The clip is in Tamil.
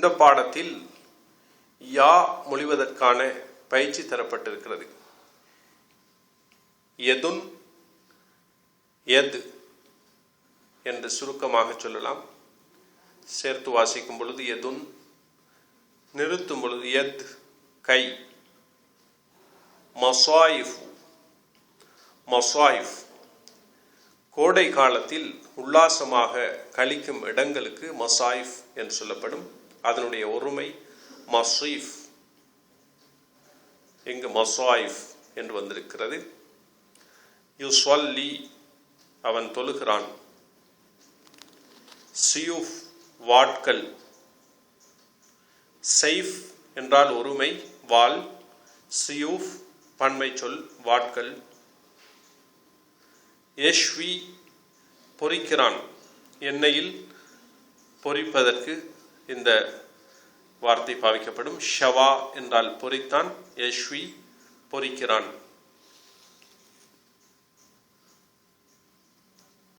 இந்த பாடத்தில் யா மொழிவதற்கான பயிற்சி தரப்பட்டிருக்கிறது. எதுன், எது என்று சுருக்கமாக சொல்லலாம். சேர்த்து வாசிக்கும் பொழுது எதுன், நிறுத்தும் பொழுது எத், கை. மசாயிஃப், மசாயிஃப் கோடை காலத்தில் உல்லாசமாக கழிக்கும் இடங்களுக்கு மசாயிஃப் என்று சொல்லப்படும். அதனுடைய ஒருமை மசீஃப். இங்கு மசாயிஃப் என்று வந்திருக்கிறது. யுஸ்வல்லி அவன் தொழுகிறான். சியூஃப் வாட்கள். சைஃப் என்றால் ஒருமை வாள், சியூஃப் பன்மை சொல் வாட்கள். யஷ்வி பொரிக்கிறான். எண்ணெயில் பொரிப்பதற்கு இந்த வார்த்தை பாவிக்கப்படும். ஷவா என்றால் பொரித்தான், யஷ்வி பொரிக்கிறான்.